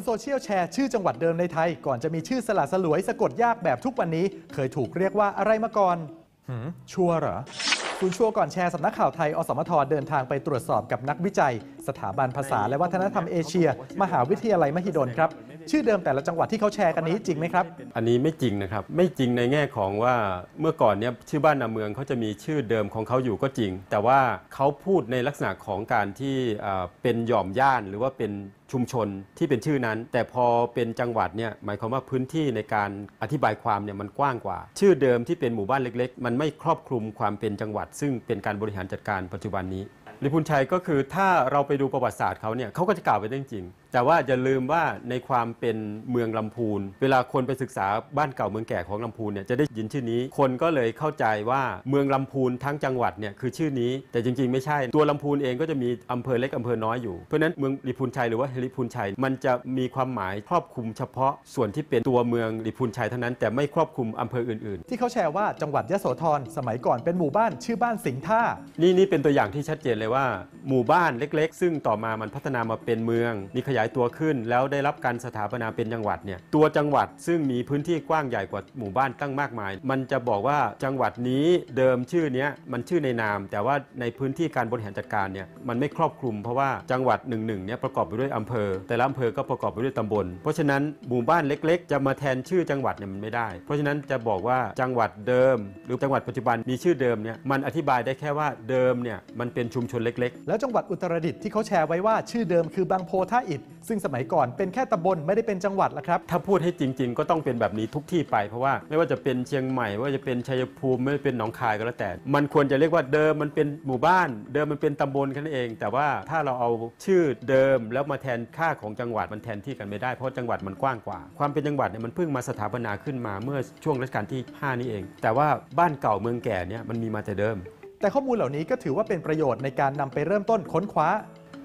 โซเชียลแชร์ชื่อจังหวัดเดิมในไทยก่อนจะมีชื่อสละสลวยสะกดยากแบบทุกวันนี้เคยถูกเรียกว่าอะไรมาก่อนชัวร์เหรอคุณชัวร์ก่อนแชร์สำนักข่าวไทยอสมทเดินทางไปตรวจสอบกับนักวิจัยสถาบันภาษาและวัฒนธรรมเอเชียมหาวิทยาลัยมหิดลครับชื่อเดิมแต่ละจังหวัดที่เขาแชร์กันนี้จริงไหมครับอันนี้ไม่จริงนะครับไม่จริงในแง่ของว่าเมื่อก่อนเนี่ยชื่อบ้านนาเมืองเขาจะมีชื่อเดิมของเขาอยู่ก็จริงแต่ว่าเขาพูดในลักษณะของการที่เป็นหย่อมย่านหรือว่าเป็นชุมชนที่เป็นชื่อนั้นแต่พอเป็นจังหวัดเนี่ยหมายความว่าพื้นที่ในการอธิบายความเนี่ยมันกว้างกว่าชื่อเดิมที่เป็นหมู่บ้านเล็กๆมันไม่ครอบคลุมความเป็นจังหวัดซึ่งเป็นการบริหารจัดการปัจจุบันนี้ริพูนชัยก็คือถ้าเราไปดูประวัติศาสตร์เขาเนี่ยเขาก็จะกล่าวไปได้จริงแต่ว่าอย่าลืมว่าในความเป็นเมืองลำพูนเวลาคนไปศึกษาบ้านเก่าเมืองแก่ของลำพูนเนี่ยจะได้ยินชื่อนี้คนก็เลยเข้าใจว่าเมืองลำพูนทั้งจังหวัดเนี่ยคือชื่อนี้แต่จริงๆไม่ใช่ตัวลำพูนเองก็จะมีอำเภอเล็กอำเภอน้อยอยู่เพราะฉะนั้นเมืองริพูนชัยหรือว่าริพูนชัยมันจะมีความหมายครอบคลุมเฉพาะส่วนที่เป็นตัวเมืองริพูนชัยเท่านั้นแต่ไม่ครอบคลุมอำเภออื่นๆที่เขาแชร์ว่าจังหวัดยโสธรสมัยก่อนเป็นหมู่บ้านชื่อบ้านสิงห์ท่านี่เป็นตัวอย่างที่ชัดเจนเลยว่าหมู่บ้านเล็กๆซึ่งต่อมามันพัฒนามาเป็นเมืองมีขยายตัวขึ้นแล้วได้รับการสถาปนาเป็นจังหวัดเนี่ยตัวจังหวัดซึ่งมีพื้นที่กว้างใหญ่กว่าหมู่บ้านตั้งมากมายมันจะบอกว่าจังหวัดนี้เดิมชื่อนี้มันชื่อในนามแต่ว่าในพื้นที่การบริหารจัดการเนี่ยมันไม่ครอบคลุมเพราะว่าจังหวัดหนึ่งเนี่ยประกอบไปด้วยอำเภอแต่ละอำเภอก็ประกอบไปด้วยตำบลเพราะฉะนั้นหมู่บ้านเล็กๆจะมาแทนชื่อจังหวัดเนี่ยมันไม่ได้เพราะฉะนั้นจะบอกว่าจังหวัดเดิมหรือจังหวัดปัจจุบันมีชื่อเดิมเนี่ยมันอธิบายได้แค่ว่าเดิมเนี่ยมันเป็นชุมชนเล็กๆแล้วจังหวัดอุตรดิตถ์ที่เขาแชร์ไว้ว่าชื่อเดิมคือบางโพท่าอิฐซึ่งสมัยก่อนเป็นแค่ตำบลไม่ได้เป็นจังหวัดละครับถ้าพูดให้จริงๆก็ต้องเป็นแบบนี้ทุกที่ไปเพราะว่าไม่ว่าจะเป็นเชียงใหม่ว่าจะเป็นชัยภูมิไม่ว่าเป็นหนองคายก็แล้วแต่มันควรจะเรียกว่าเดิมมันเป็นหมู่บ้านเดิมมันเป็นตำบลแค่นั้นเองแต่ว่าถ้าเราเอาชื่อเดิมแล้วมาแทนค่าของจังหวัดมันแทนที่กันไม่ได้เพราะจังหวัดมันกว้างกว่าความเป็นจังหวัดเนี่ยมันเพิ่งมาสถาปนาขึ้นมาเมื่อช่วงรัชกาลที่5นี่เองแต่ว่าบ้านเก่าเมืองแก่เนี่ยมันมีมาแต่เดิมแต่ข้อมูลเหล่านี้ก็ถือว่าเป็นประโยชน์ในการนำไปเริ่มต้นค้นคว้า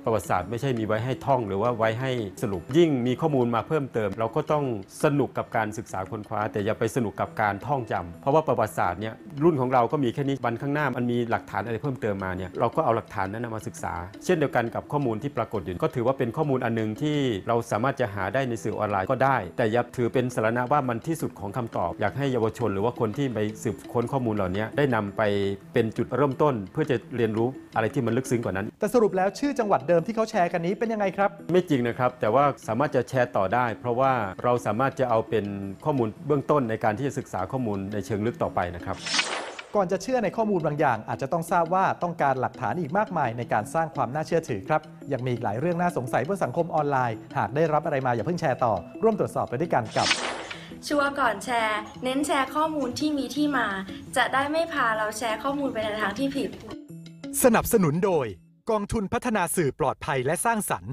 ประวัติศาสตร์ไม่ใช่มีไว้ให้ท่องหรือว่าไว้ให้สรุปยิ่งมีข้อมูลมาเพิ่มเติมเราก็ต้องสนุกกับการศึกษาค้นคว้าแต่อย่าไปสนุกกับการท่องจำเพราะว่าประวัติศาสตร์เนี่ยรุ่นของเราก็มีแค่นี้วันข้างหน้ามันมีหลักฐานอะไรเพิ่มเติมมาเนี่ยเราก็เอาหลักฐานนั้นมาศึกษาเช่นเดียวกันกับข้อมูลที่ปรากฏอยู่ก็ถือว่าเป็นข้อมูลอันนึงที่เราสามารถจะหาได้ในสื่อออนไลน์ก็ได้แต่อย่าถือเป็นสาระว่ามันที่สุดของคำตอบอยากให้เยาวชนหรือว่าคนที่ไปสืบค้นข้อมูลเหล่านี้ได้นำไปเป็นจุดเริ่มต้นเพื่อจะเรียนรู้อะไรที่มันลึกซึ้งกว่านั้นแต่สรุปแล้วชื่อจังหวัดเดิมที่เขาแชร์กันนี้เป็นยังไงครับไม่จริงนะครับแต่ว่าสามารถจะแชร์ต่อได้เพราะว่าเราสามารถจะเอาเป็นข้อมูลเบื้องต้นในการที่จะศึกษาข้อมูลในเชิงลึกต่อไปนะครับก่อนจะเชื่อในข้อมูลบางอย่างอาจจะต้องทราบว่าต้องการหลักฐานอีกมากมายในการสร้างความน่าเชื่อถือครับยังมีอีกหลายเรื่องน่าสงสัยบนสังคมออนไลน์หากได้รับอะไรมาอย่าเพิ่งแชร์ต่อร่วมตรวจสอบไปด้วยกันกับชัวร์ก่อนแชร์เน้นแชร์ข้อมูลที่มีที่มาจะได้ไม่พาเราแชร์ข้อมูลไปในทางที่ผิดสนับสนุนโดยกองทุนพัฒนาสื่อปลอดภัยและสร้างสรรค์